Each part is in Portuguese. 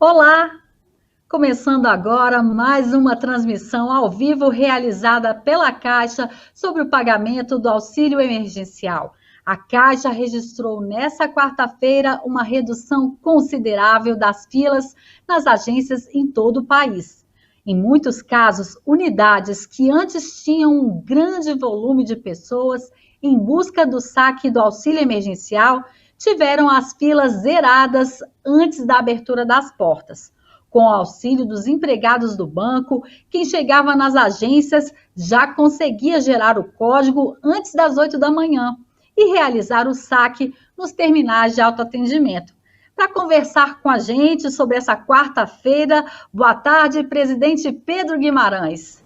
Olá! Começando agora mais uma transmissão ao vivo realizada pela Caixa sobre o pagamento do auxílio emergencial. A Caixa registrou nesta quarta-feira uma redução considerável das filas nas agências em todo o país. Em muitos casos, unidades que antes tinham um grande volume de pessoas em busca do saque do auxílio emergencial tiveram as filas zeradas antes da abertura das portas. Com o auxílio dos empregados do banco, quem chegava nas agências já conseguia gerar o código antes das 8 da manhã e realizar o saque nos terminais de autoatendimento. Para conversar com a gente sobre essa quarta-feira, boa tarde, presidente Pedro Guimarães.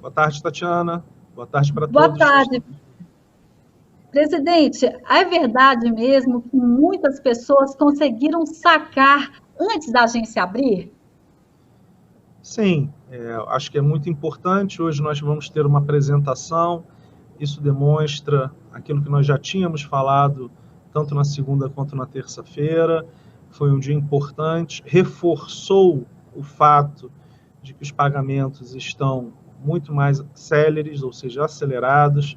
Boa tarde, Tatiana. Boa tarde para todos. Boa tarde. Presidente, é verdade mesmo que muitas pessoas conseguiram sacar antes da agência abrir? Sim, acho que é muito importante. Hoje nós vamos ter uma apresentação. Isso demonstra aquilo que nós já tínhamos falado, tanto na segunda quanto na terça-feira. Foi um dia importante, reforçou o fato de que os pagamentos estão muito mais céleres, ou seja, acelerados,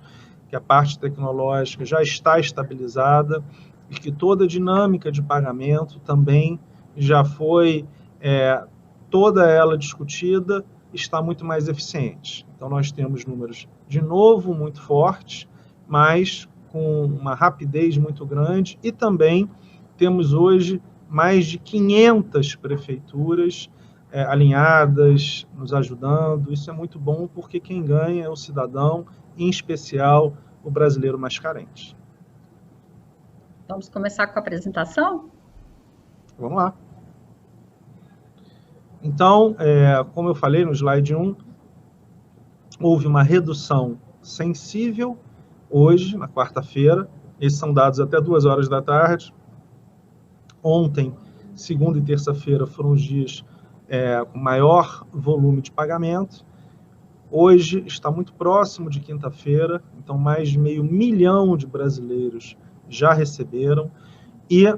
que a parte tecnológica já está estabilizada e que toda a dinâmica de pagamento também já foi toda ela discutida, está muito mais eficiente. Então nós temos números de novo muito fortes, mas com uma rapidez muito grande, e também temos hoje mais de 500 prefeituras alinhadas, nos ajudando. Isso é muito bom, porque quem ganha é o cidadão, em especial o brasileiro mais carente. Vamos começar com a apresentação? Vamos lá. Então, como eu falei no slide 1, houve uma redução sensível hoje, na quarta-feira. Esses são dados até 2 horas da tarde. Ontem, segunda e terça-feira, foram os dias com maior volume de pagamento. Hoje está muito próximo de quinta-feira, então mais de 500 mil de brasileiros já receberam, e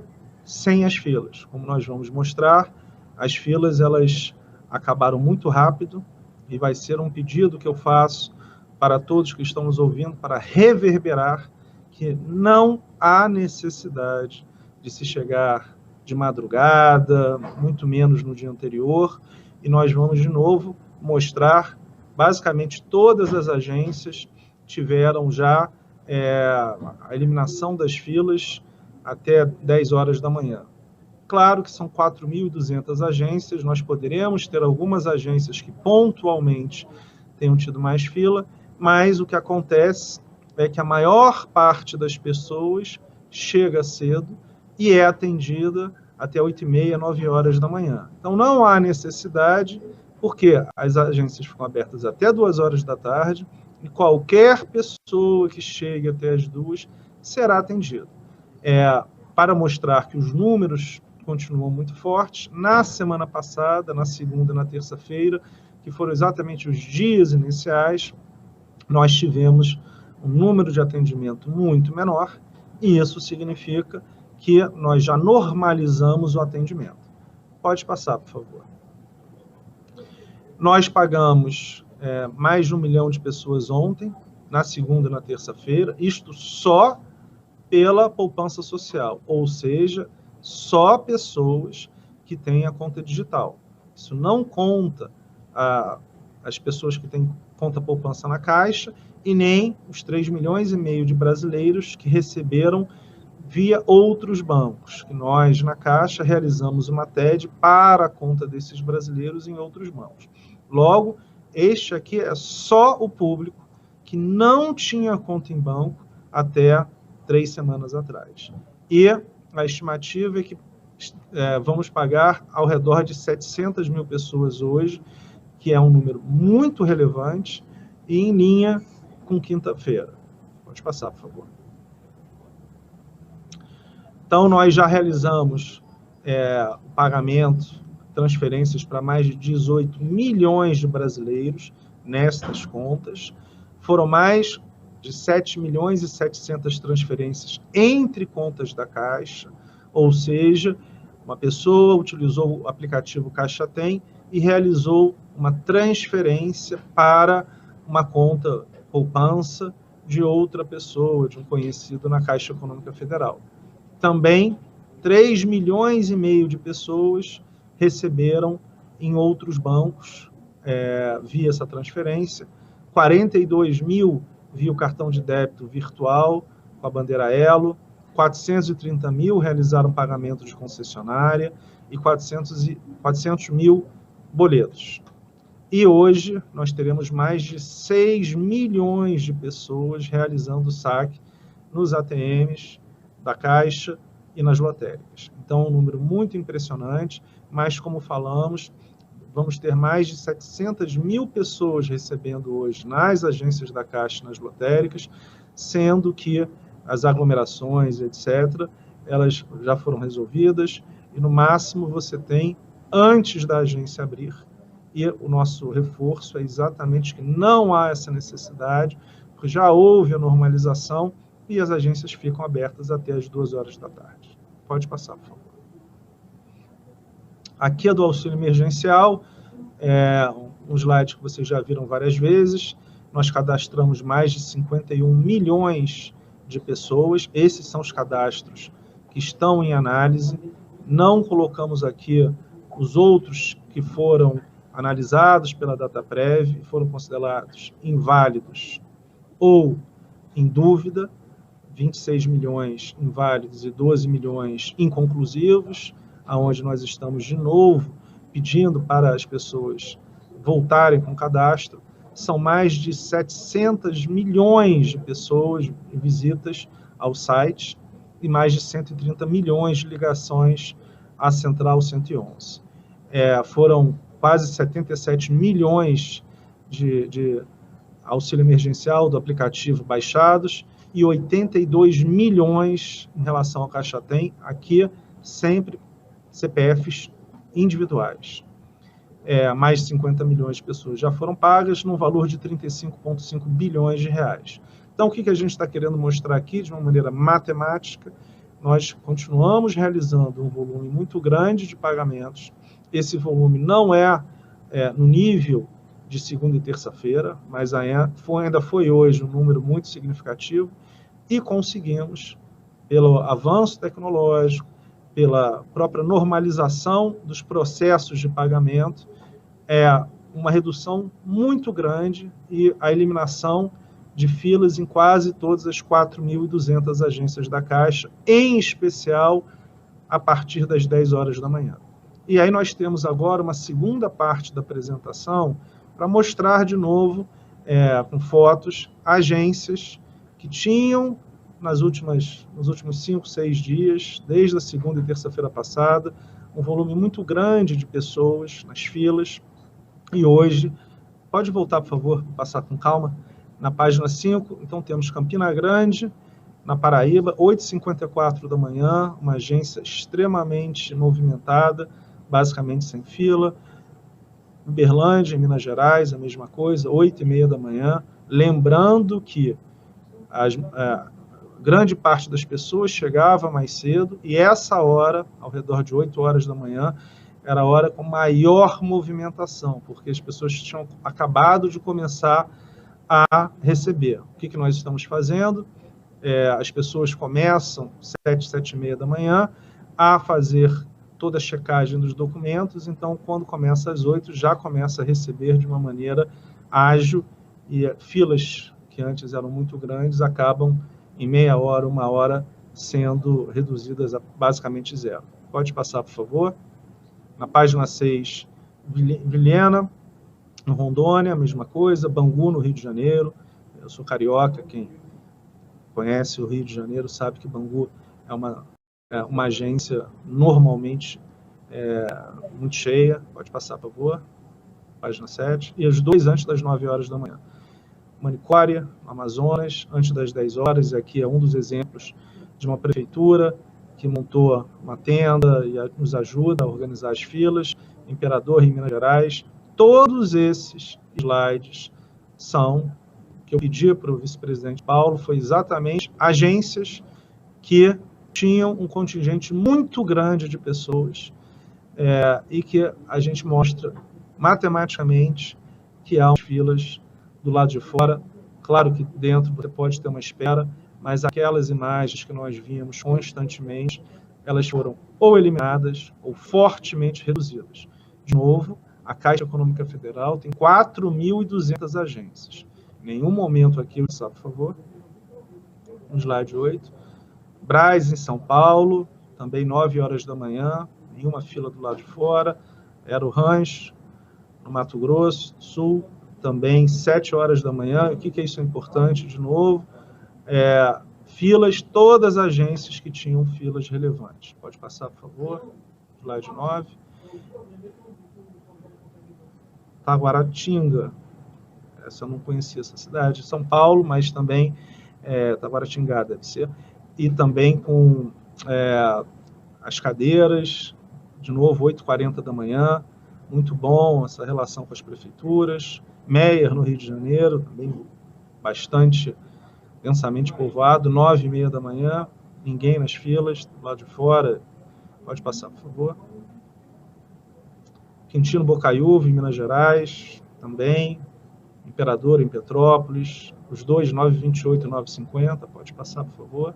sem as filas. Como nós vamos mostrar, as filas elas acabaram muito rápido, e vai ser um pedido que eu faço para todos que estão nos ouvindo, para reverberar que não há necessidade de se chegar de madrugada, muito menos no dia anterior, e nós vamos de novo mostrar. Basicamente, todas as agências tiveram já a eliminação das filas até 10 horas da manhã. Claro que são 4.200 agências, nós poderemos ter algumas agências que pontualmente tenham tido mais fila, mas o que acontece é que a maior parte das pessoas chega cedo e é atendida até 8h30, 9 horas da manhã. Então não há necessidade, porque as agências ficam abertas até 2 horas da tarde e qualquer pessoa que chegue até as 2 será atendida. Para mostrar que os números continuam muito fortes, na semana passada, na segunda e na terça-feira, que foram exatamente os dias iniciais, nós tivemos um número de atendimento muito menor, e isso significa que nós já normalizamos o atendimento. Pode passar, por favor. Nós pagamos mais de 1 milhão de pessoas ontem, na segunda e na terça-feira, isto só pela poupança social, ou seja, só pessoas que têm a conta digital. Isso não conta as pessoas que têm conta poupança na Caixa e nem os 3,5 milhões de brasileiros que receberam via outros bancos, que nós, na Caixa, realizamos uma TED para a conta desses brasileiros em outros bancos. Logo, este aqui é só o público que não tinha conta em banco até 3 semanas atrás. E a estimativa é que vamos pagar ao redor de 700 mil pessoas hoje, que é um número muito relevante e em linha com quinta-feira. Pode passar, por favor. Então, nós já realizamos o pagamento, transferências para mais de 18 milhões de brasileiros nestas contas. Foram mais de 7 milhões e 700 transferências entre contas da Caixa, ou seja, Uma pessoa utilizou o aplicativo Caixa Tem e realizou uma transferência para uma conta poupança de outra pessoa, de um conhecido na Caixa Econômica Federal. Também 3,5 milhões de pessoas receberam em outros bancos via essa transferência, 42 mil via o cartão de débito virtual com a bandeira Elo, 430 mil realizaram pagamento de concessionária e 400 mil boletos. E hoje nós teremos mais de 6 milhões de pessoas realizando saque nos ATMs da Caixa e nas lotéricas. Então, um número muito impressionante, mas como falamos, vamos ter mais de 700 mil pessoas recebendo hoje nas agências da Caixa e nas lotéricas, sendo que as aglomerações, etc., elas já foram resolvidas e, no máximo, você tem antes da agência abrir. E o nosso reforço é exatamente que não há essa necessidade, porque já houve a normalização e as agências ficam abertas até as 2 horas da tarde. Pode passar, por favor. Aqui é do auxílio emergencial, um slide que vocês já viram várias vezes. Nós cadastramos mais de 51 milhões de pessoas. Esses são os cadastros que estão em análise. Não colocamos aqui os outros que foram analisados pela Dataprev, foram considerados inválidos ou em dúvida, 26 milhões inválidos e 12 milhões inconclusivos, aonde nós estamos de novo pedindo para as pessoas voltarem com o cadastro. São mais de 700 milhões de pessoas visitas ao site e mais de 130 milhões de ligações à Central 111. Foram quase 77 milhões de auxílio emergencial do aplicativo baixados e 82 milhões em relação ao Caixa Tem, aqui sempre CPFs individuais. Mais de 50 milhões de pessoas já foram pagas, num valor de 35,5 bilhões de reais. Então, o que a gente está querendo mostrar aqui, de uma maneira matemática, nós continuamos realizando um volume muito grande de pagamentos. Esse volume não no nível de segunda e terça-feira, mas ainda foi hoje um número muito significativo, e conseguimos, pelo avanço tecnológico, pela própria normalização dos processos de pagamento, uma redução muito grande e a eliminação de filas em quase todas as 4.200 agências da Caixa, em especial a partir das 10 horas da manhã. E aí nós temos agora uma segunda parte da apresentação para mostrar de novo, com fotos, agências que tinham nos últimos 5, 6 dias, desde a segunda e terça-feira passada, um volume muito grande de pessoas nas filas. E hoje, pode voltar, por favor, passar com calma, na página 5, então temos Campina Grande, na Paraíba, 8h54 da manhã, uma agência extremamente movimentada, basicamente sem fila. Uberlândia, em Minas Gerais, a mesma coisa, 8h30 da manhã, lembrando que grande parte das pessoas chegava mais cedo, e essa hora, ao redor de 8 horas da manhã, era a hora com maior movimentação, porque as pessoas tinham acabado de começar a receber. O que nós estamos fazendo? As pessoas começam 7, 7h30 da manhã a fazer toda a checagem dos documentos, então quando começa às 8, já começa a receber de uma maneira ágil, e filas que antes eram muito grandes acabam em meia hora, 1 hora, sendo reduzidas a basicamente zero. Pode passar, por favor. Na página 6, Vilhena, no Rondônia, a mesma coisa, Bangu, no Rio de Janeiro. Eu sou carioca, quem conhece o Rio de Janeiro sabe que Bangu é uma agência normalmente muito cheia. Pode passar, por favor. Página 7. E os 2 antes das 9 horas da manhã. Manicória, Amazonas, antes das 10 horas, e aqui é um dos exemplos de uma prefeitura que montou uma tenda e nos ajuda a organizar as filas. Imperador, em Minas Gerais. Todos esses slides que eu pedi para o vice-presidente Paulo, foi exatamente agências que tinham um contingente muito grande de pessoas e que a gente mostra matematicamente que há filas do lado de fora. Claro que dentro você pode ter uma espera, mas aquelas imagens que nós vimos constantemente, elas foram ou eliminadas ou fortemente reduzidas. De novo, a Caixa Econômica Federal tem 4.200 agências. Em nenhum momento aqui, por favor, no slide 8, Brás, em São Paulo, também 9 horas da manhã, nenhuma fila do lado de fora. Era o Rancho, no Mato Grosso do Sul, também 7 horas da manhã. O que é isso importante, de novo? Filas, todas as agências que tinham filas relevantes. Pode passar, por favor. Slide 9. Taguaratinga. Essa eu não conhecia, essa cidade. São Paulo, mas também Taguaratinga deve ser. E também com as cadeiras, de novo, 8h40 da manhã. Muito bom essa relação com as prefeituras. Meier, no Rio de Janeiro, também bastante densamente povoado, 9h30 da manhã, ninguém nas filas, do lado de fora. Pode passar, por favor. Quintino Bocaiúva, em Minas Gerais, também. Imperador, em Petrópolis, os dois, 9h28 e 9h50, pode passar, por favor.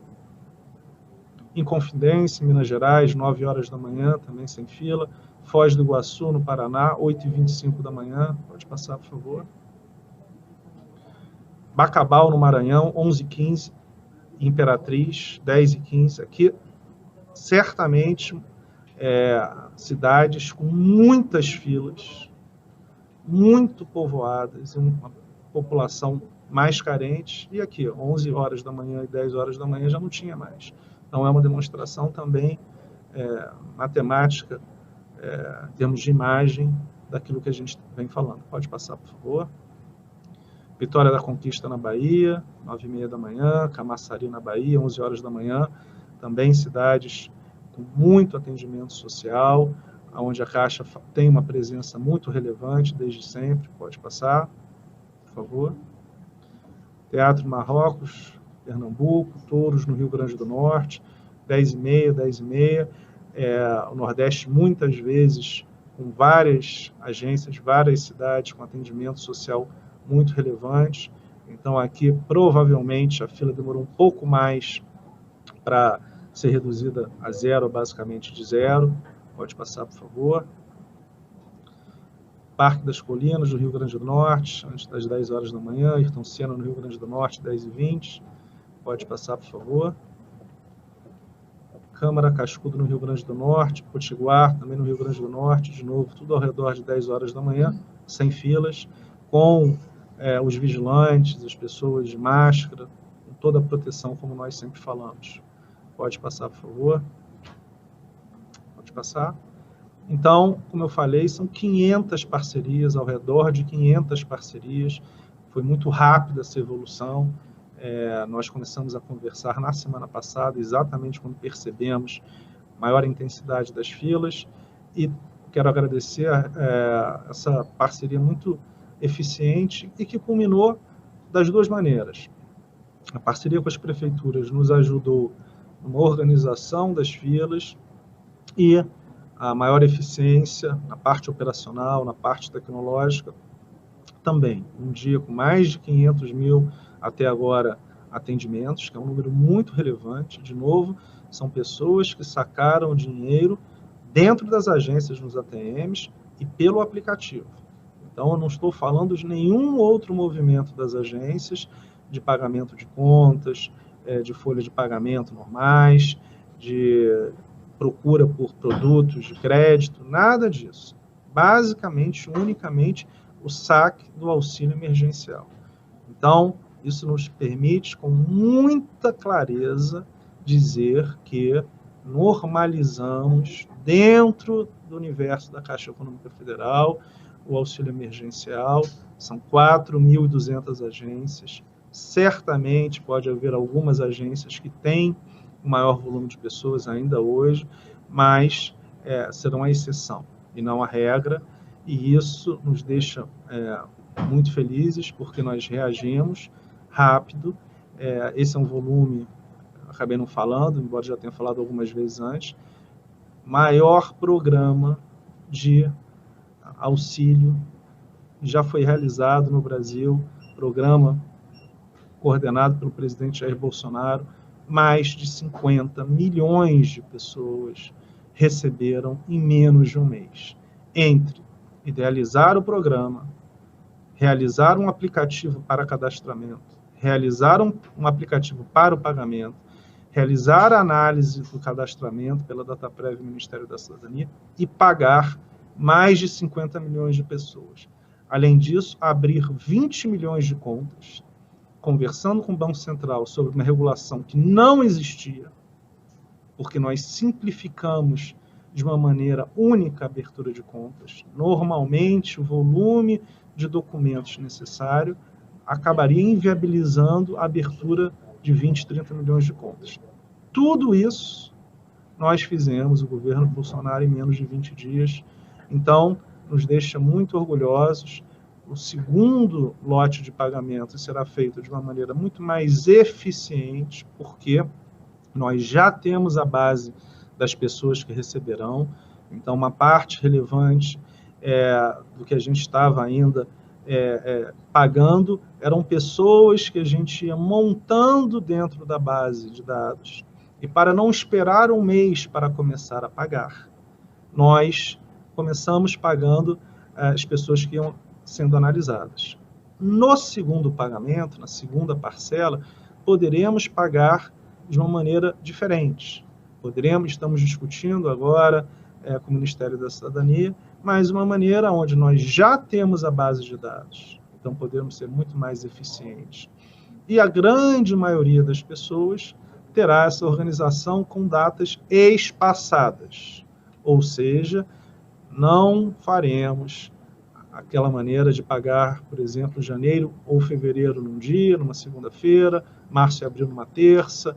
Inconfidência, em Minas Gerais, 9 horas da manhã, também sem fila. Foz do Iguaçu, no Paraná, 8h25 da manhã, pode passar, por favor. Bacabal, no Maranhão, 11h15, Imperatriz, 10h15. Aqui, certamente, cidades com muitas filas, muito povoadas, uma população mais carente. E aqui, 11 horas da manhã e 10 horas da manhã já não tinha mais. Então, é uma demonstração também matemática, em termos de imagem, daquilo que a gente vem falando. Pode passar, por favor. Vitória da Conquista, na Bahia, 9h30 da manhã. Camaçari, na Bahia, 11 horas da manhã. Também cidades com muito atendimento social, onde a Caixa tem uma presença muito relevante desde sempre. Pode passar, por favor. Teatro Marrocos, Pernambuco. Touros, no Rio Grande do Norte, 10h30, 10h30. O Nordeste, muitas vezes, com várias agências, várias cidades com atendimento social muito relevante. Então, aqui, provavelmente, a fila demorou um pouco mais para ser reduzida a zero, basicamente de zero. Pode passar, por favor. Parque das Colinas, do Rio Grande do Norte, antes das 10 horas da manhã. Ayrton Senna, no Rio Grande do Norte, 10h20. Pode passar, por favor. Câmara Cascudo, no Rio Grande do Norte. Potiguar, também no Rio Grande do Norte. De novo, tudo ao redor de 10 horas da manhã, sem filas, com os vigilantes, as pessoas de máscara, com toda a proteção, como nós sempre falamos. Pode passar, por favor. Pode passar. Então, como eu falei, são 500 parcerias, ao redor de 500 parcerias. Foi muito rápida essa evolução. Nós começamos a conversar na semana passada, exatamente quando percebemos maior intensidade das filas. E quero agradecer essa parceria muito eficiente e que culminou das duas maneiras. A parceria com as prefeituras nos ajudou numa organização das filas e a maior eficiência na parte operacional, na parte tecnológica também. Um dia com mais de 500 mil até agora atendimentos, que é um número muito relevante. De novo, são pessoas que sacaram dinheiro dentro das agências nos ATMs e pelo aplicativo. Então, eu não estou falando de nenhum outro movimento das agências, de pagamento de contas, de folha de pagamento normais, de procura por produtos de crédito, nada disso. Basicamente, unicamente, o saque do auxílio emergencial. Então, isso nos permite, com muita clareza, dizer que normalizamos, dentro do universo da Caixa Econômica Federal, o auxílio emergencial. São 4.200 agências. Certamente pode haver algumas agências que têm um maior volume de pessoas ainda hoje, mas serão a exceção e não a regra, e isso nos deixa muito felizes, porque nós reagimos rápido. Esse é um volume acabei não falando, embora já tenha falado algumas vezes antes, maior programa de auxílio já foi realizado no Brasil, programa coordenado pelo presidente Jair Bolsonaro. Mais de 50 milhões de pessoas receberam em menos de um mês. Entre idealizar o programa, realizar um aplicativo para cadastramento, realizar um aplicativo para o pagamento, realizar a análise do cadastramento pela Dataprev e Ministério da Cidadania e pagar mais de 50 milhões de pessoas. Além disso, abrir 20 milhões de contas, conversando com o Banco Central sobre uma regulação que não existia, porque nós simplificamos de uma maneira única a abertura de contas. Normalmente, o volume de documentos necessário acabaria inviabilizando a abertura de 20, 30 milhões de contas. Tudo isso nós fizemos, o governo Bolsonaro, em menos de 20 dias. Então, nos deixa muito orgulhosos. O segundo lote de pagamento será feito de uma maneira muito mais eficiente, porque nós já temos a base das pessoas que receberão. Então, uma parte relevante do que a gente estava ainda pagando eram pessoas que a gente ia montando dentro da base de dados. E para não esperar um mês para começar a pagar, nós começamos pagando as pessoas que iam sendo analisadas. No segundo pagamento, na segunda parcela, poderemos pagar de uma maneira diferente. Estamos discutindo agora com o Ministério da Cidadania, mas uma maneira onde nós já temos a base de dados, então podemos ser muito mais eficientes. E a grande maioria das pessoas terá essa organização com datas espaçadas, ou seja, não faremos aquela maneira de pagar, por exemplo, janeiro ou fevereiro num dia, numa segunda-feira, março e abril numa terça,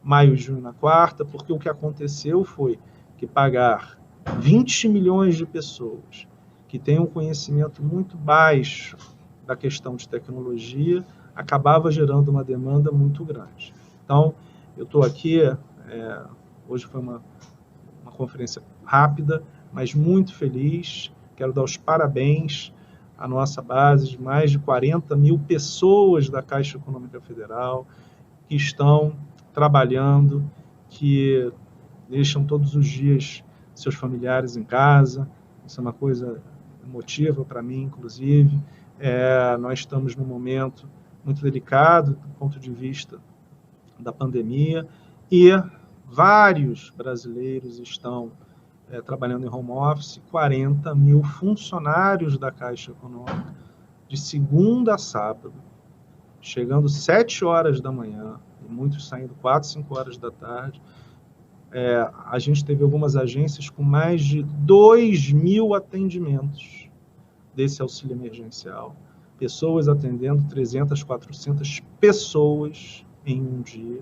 maio e junho na quarta, porque o que aconteceu foi que pagar 20 milhões de pessoas que têm um conhecimento muito baixo da questão de tecnologia acabava gerando uma demanda muito grande. Então, eu estou aqui, hoje foi uma conferência rápida, mas muito feliz. Quero dar os parabéns à nossa base de mais de 40 mil pessoas da Caixa Econômica Federal que estão trabalhando, que deixam todos os dias seus familiares em casa. Isso é uma coisa emotiva para mim, inclusive. Nós estamos num momento muito delicado do ponto de vista da pandemia e vários brasileiros estão trabalhando em home office, 40 mil funcionários da Caixa Econômica, de segunda a sábado, chegando 7 horas da manhã, e muitos saindo 4, 5 horas da tarde. A gente teve algumas agências com mais de 2.000 atendimentos desse auxílio emergencial. Pessoas atendendo 300, 400 pessoas em um dia,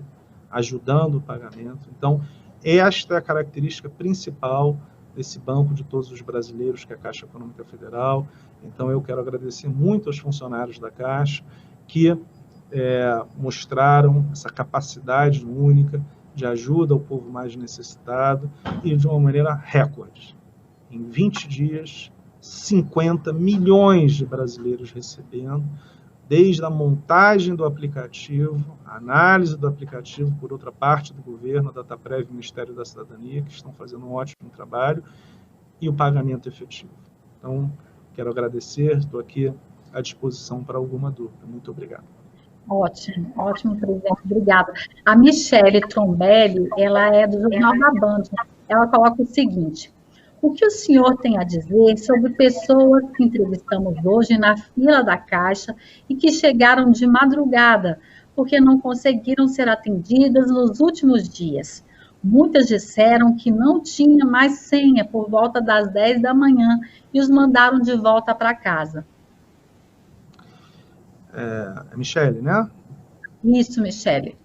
ajudando o pagamento. Então, esta é a característica principal desse banco de todos os brasileiros, que é a Caixa Econômica Federal. Então, eu quero agradecer muito aos funcionários da Caixa que mostraram essa capacidade única de ajuda ao povo mais necessitado e de uma maneira recorde. Em 20 dias, 50 milhões de brasileiros recebendo, desde a montagem do aplicativo, a análise do aplicativo por outra parte do governo, a Dataprev e o Ministério da Cidadania, que estão fazendo um ótimo trabalho, e o pagamento efetivo. Então, quero agradecer, estou aqui à disposição para alguma dúvida. Muito obrigado. Ótimo, ótimo, presidente, obrigada. A Michele Trombelli, ela é do Jornal da Band, ela coloca o seguinte: o que o senhor tem a dizer sobre pessoas que entrevistamos hoje na fila da Caixa e que chegaram de madrugada, porque não conseguiram ser atendidas nos últimos dias? Muitas disseram que não tinha mais senha por volta das 10 da manhã e os mandaram de volta para casa. Michele, né? Isso, Michele.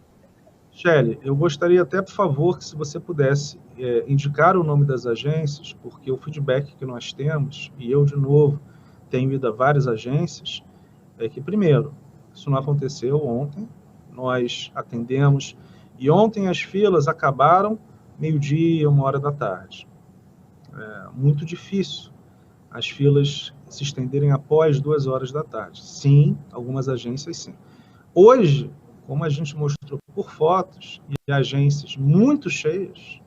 Michele, eu gostaria até, por favor, que se você pudesse indicar o nome das agências, porque o feedback que nós temos, e eu, de novo, tenho ido a várias agências, é que, primeiro, isso não aconteceu ontem, nós atendemos E ontem as filas acabaram meio-dia, 13h. Muito difícil as filas se estenderem após 14h. Sim, algumas agências sim. Hoje, como a gente mostrou por fotos, e agências muito cheias,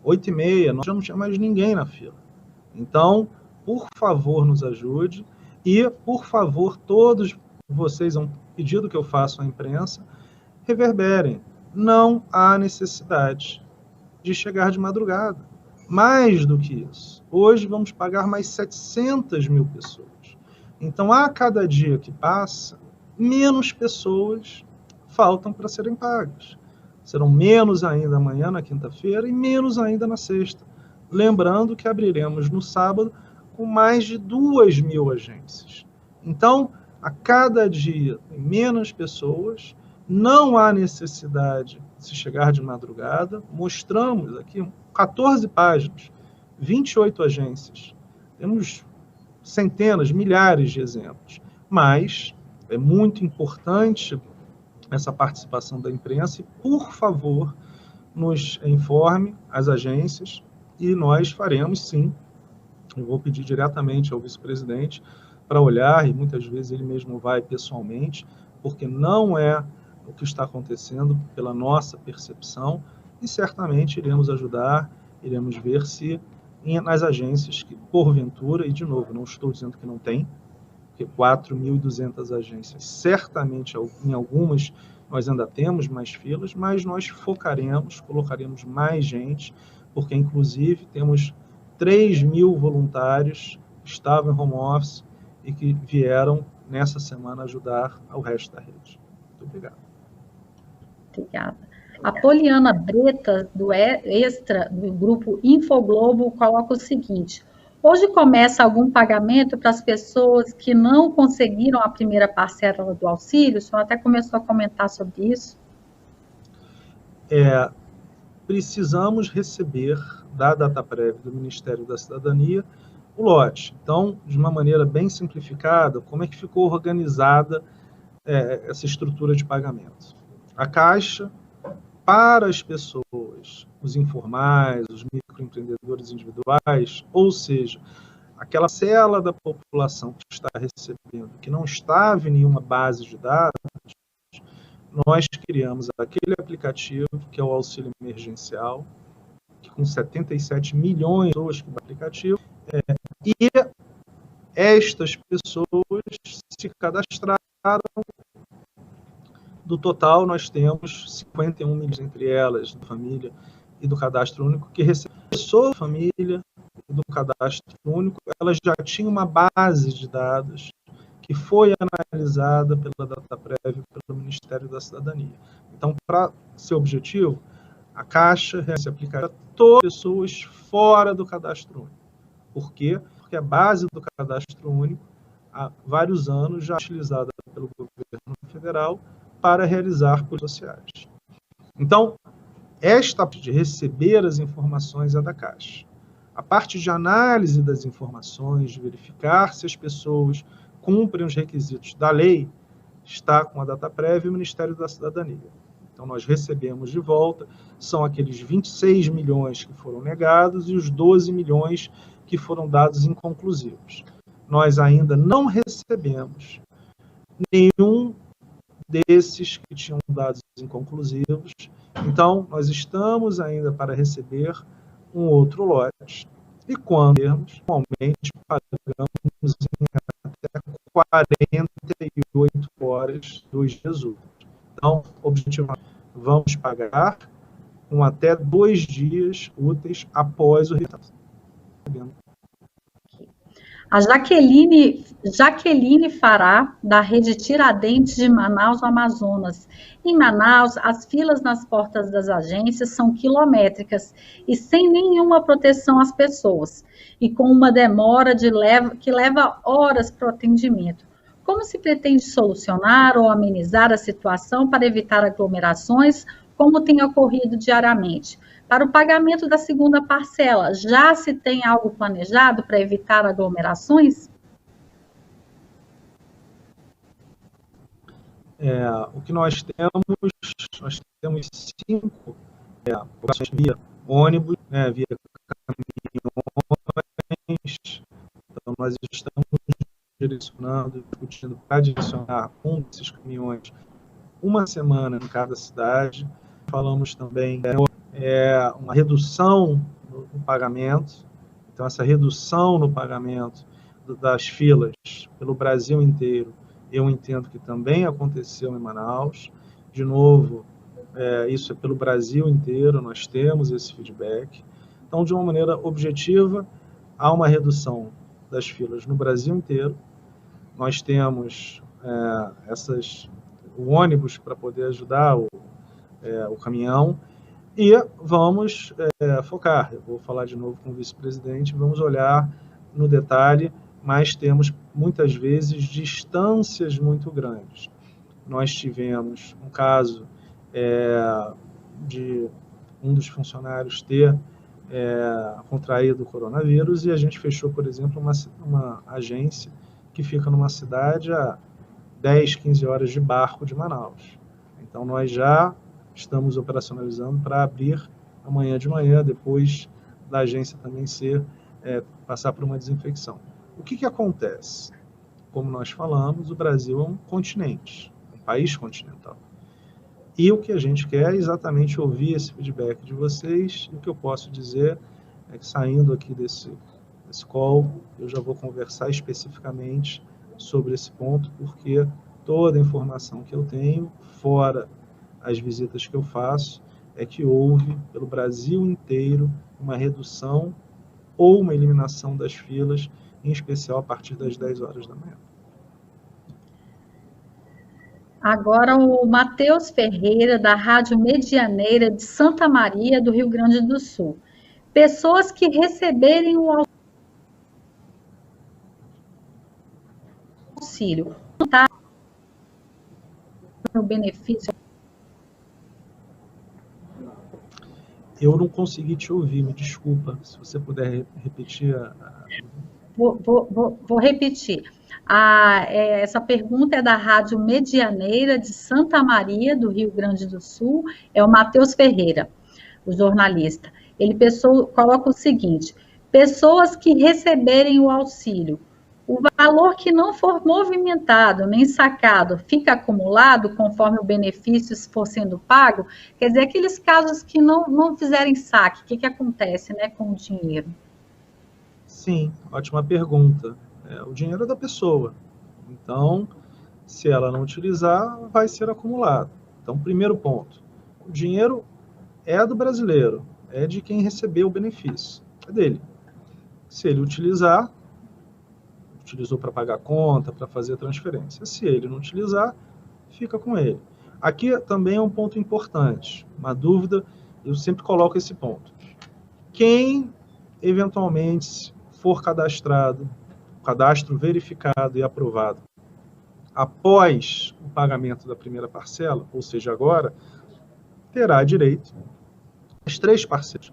8h30, nós já não tinha mais ninguém na fila. Então, por favor, nos ajude e, por favor, todos vocês, é um pedido que eu faço à imprensa, reverberem. Não há necessidade de chegar de madrugada. Mais do que isso, hoje vamos pagar mais 700 mil pessoas. Então, a cada dia que passa, menos pessoas faltam para serem pagas. Serão menos ainda amanhã, na quinta-feira, e menos ainda na sexta. Lembrando que abriremos no sábado com mais de 2.000 agências. Então, a cada dia, tem menos pessoas, não há necessidade de se chegar de madrugada. Mostramos aqui 14 páginas, 28 agências. Temos centenas, milhares de exemplos. Mas é muito importante essa participação da imprensa e, por favor, nos informe as agências e nós faremos, sim. Eu vou pedir diretamente ao vice-presidente para olhar, e muitas vezes ele mesmo vai pessoalmente, porque não é o que está acontecendo pela nossa percepção, e certamente iremos ajudar, iremos ver se nas agências que, porventura, e de novo, não estou dizendo que não tem, porque 4.200 agências, certamente em algumas nós ainda temos mais filas, mas nós focaremos, colocaremos mais gente, porque inclusive temos 3.000 voluntários que estavam em home office e que vieram nessa semana ajudar ao resto da rede. Muito obrigado. Obrigada. A Poliana Breta, do Extra, do grupo Infoglobo, coloca o seguinte: hoje começa algum pagamento para as pessoas que não conseguiram a primeira parcela do auxílio? O senhor até começou a comentar sobre isso. Precisamos receber da DataPrev, do Ministério da Cidadania, o lote. Então, de uma maneira bem simplificada, como é que ficou organizada essa estrutura de pagamento? A Caixa, para as pessoas, os informais, os microempreendedores individuais, ou seja, aquela cela da população que está recebendo, que não estava em nenhuma base de dados, nós criamos aquele aplicativo que é o auxílio emergencial, que com 77 milhões de pessoas que o aplicativo, e estas pessoas se cadastraram. Do total, nós temos 51 milhões entre elas, da família e do cadastro único, que recebeu pessoa, família e do cadastro único. Elas já tinham uma base de dados que foi analisada pela DataPrev e pelo Ministério da Cidadania. Então, para ser objetivo, a Caixa se aplicará a todas as pessoas fora do cadastro único. Por quê? Porque a base do cadastro único, há vários anos, já é utilizada pelo governo federal para realizar políticas sociais. Então, esta parte de receber as informações é da Caixa. A parte de análise das informações, de verificar se as pessoas cumprem os requisitos da lei, está com a DataPrev e o Ministério da Cidadania. Então, nós recebemos de volta, são aqueles 26 milhões que foram negados e os 12 milhões que foram dados inconclusivos. Nós ainda não recebemos nenhum desses que tinham dados inconclusivos. Então, nós estamos ainda para receber um outro lote. E quando termos, normalmente pagamos em até 48 horas dos dias úteis. Então, objetivamente, vamos pagar com até 2 dias úteis após o resultado. A Jaqueline Fará, da Rede Tiradentes de Manaus, Amazonas. Em Manaus, as filas nas portas das agências são quilométricas e sem nenhuma proteção às pessoas, e com uma demora que leva horas para o atendimento. Como se pretende solucionar ou amenizar a situação para evitar aglomerações, como tem ocorrido diariamente? Para o pagamento da segunda parcela, já se tem algo planejado para evitar aglomerações? O que nós temos 5 operações via ônibus, via caminhões. Então, nós estamos direcionando, discutindo para direcionar um desses caminhões uma semana em cada cidade. Falamos também uma redução no pagamento. Então, essa redução no pagamento das filas pelo Brasil inteiro, eu entendo que também aconteceu em Manaus. De novo, isso é pelo Brasil inteiro, nós temos esse feedback. Então, de uma maneira objetiva, há uma redução das filas no Brasil inteiro. Nós temos o ônibus para poder ajudar o caminhão, e vamos focar. Eu vou falar de novo com o vice-presidente, vamos olhar no detalhe, mas temos muitas vezes distâncias muito grandes. Nós tivemos um caso de um dos funcionários ter contraído o coronavírus, e a gente fechou, por exemplo, uma agência que fica numa cidade a 10, 15 horas de barco de Manaus. Então, nós já estamos operacionalizando para abrir amanhã de manhã, depois da agência também passar por uma desinfecção. O que acontece? Como nós falamos, o Brasil é um continente, um país continental. E o que a gente quer é exatamente ouvir esse feedback de vocês, e o que eu posso dizer é que, saindo aqui desse call, eu já vou conversar especificamente sobre esse ponto, porque toda a informação que eu tenho, fora as visitas que eu faço, é que houve, pelo Brasil inteiro, uma redução ou uma eliminação das filas, em especial a partir das 10 horas da manhã. Agora o Matheus Ferreira, da Rádio Medianeira de Santa Maria, do Rio Grande do Sul. Pessoas que receberem o auxílio, o benefício. Eu não consegui te ouvir, me desculpa. Se você puder repetir. Vou repetir. Essa pergunta é da Rádio Medianeira de Santa Maria, do Rio Grande do Sul. É o Matheus Ferreira, o jornalista. Ele coloca o seguinte: pessoas que receberem o auxílio, o valor que não for movimentado nem sacado fica acumulado conforme o benefício for sendo pago? Quer dizer, aqueles casos que não fizerem saque, o que acontece, né, com o dinheiro? Sim, ótima pergunta. O dinheiro é da pessoa. Então, se ela não utilizar, vai ser acumulado. Então, primeiro ponto, o dinheiro é do brasileiro, é de quem recebeu o benefício, é dele. Se ele utilizou para pagar a conta, para fazer a transferência. Se ele não utilizar, fica com ele. Aqui também é um ponto importante, uma dúvida, eu sempre coloco esse ponto. Quem eventualmente for cadastrado, cadastro verificado e aprovado, após o pagamento da primeira parcela, ou seja, agora, terá direito às 3 parcelas.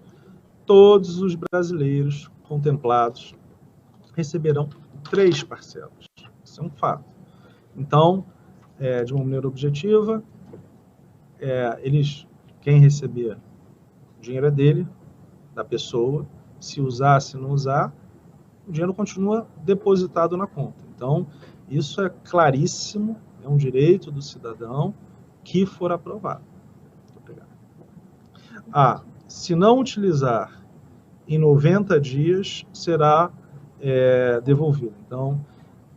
Todos os brasileiros contemplados receberão 3 parcelas. Isso é um fato. Então, de uma maneira objetiva, quem receber, o dinheiro é dele, da pessoa. Se usar, se não usar, o dinheiro continua depositado na conta. Então, isso é claríssimo, é um direito do cidadão que for aprovado. Se não utilizar em 90 dias, será devolvido. Então,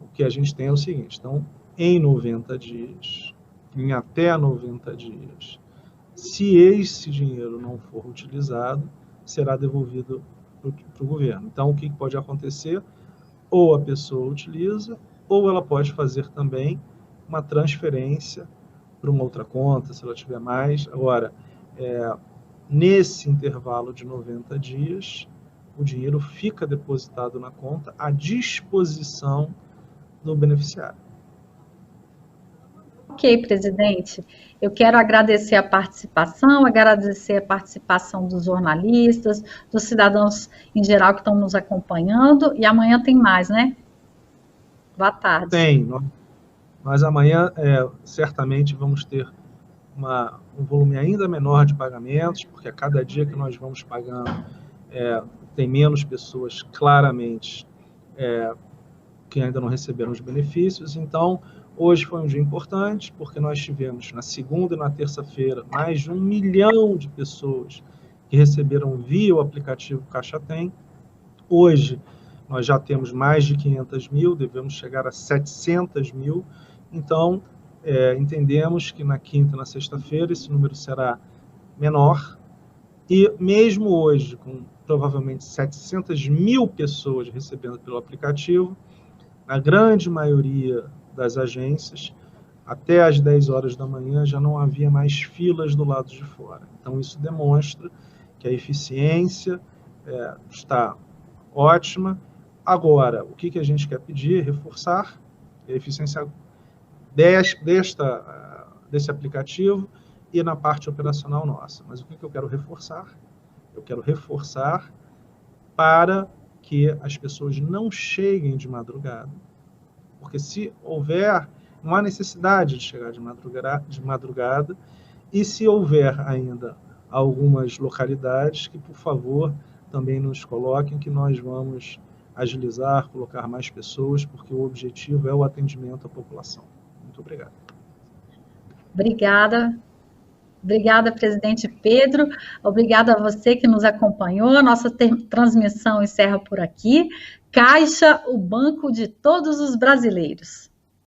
o que a gente tem é o seguinte: então, em 90 dias, em até 90 dias, se esse dinheiro não for utilizado, será devolvido para o governo. Então, o que pode acontecer? Ou a pessoa utiliza, ou ela pode fazer também uma transferência para uma outra conta, se ela tiver mais. Agora, nesse intervalo de 90 dias, o dinheiro fica depositado na conta à disposição do beneficiário. Ok, presidente. Eu quero agradecer a participação dos jornalistas, dos cidadãos em geral que estão nos acompanhando, e amanhã tem mais, né? Boa tarde. Tem. Mas amanhã, certamente, vamos ter um volume ainda menor de pagamentos, porque a cada dia que nós vamos pagando, tem menos pessoas, claramente, que ainda não receberam os benefícios. Então, hoje foi um dia importante, porque nós tivemos, na segunda e na terça-feira, mais de 1 milhão de pessoas que receberam via o aplicativo Caixa Tem. Hoje, nós já temos mais de 500 mil, devemos chegar a 700 mil. Então, entendemos que na quinta e na sexta-feira esse número será menor. E mesmo hoje, com provavelmente 700 mil pessoas recebendo pelo aplicativo, na grande maioria das agências, até às 10 horas da manhã já não havia mais filas do lado de fora. Então, isso demonstra que a eficiência está ótima. Agora, o que a gente quer pedir? Reforçar a eficiência desse aplicativo e na parte operacional nossa. Mas o que eu quero reforçar? Eu quero reforçar para que as pessoas não cheguem de madrugada, porque se houver, não há necessidade de chegar de madrugada, e se houver ainda algumas localidades, que por favor também nos coloquem, que nós vamos agilizar, colocar mais pessoas, porque o objetivo é o atendimento à população. Muito obrigado. Obrigada, presidente Pedro. Obrigada a você que nos acompanhou. A nossa transmissão encerra por aqui. Caixa, o banco de todos os brasileiros.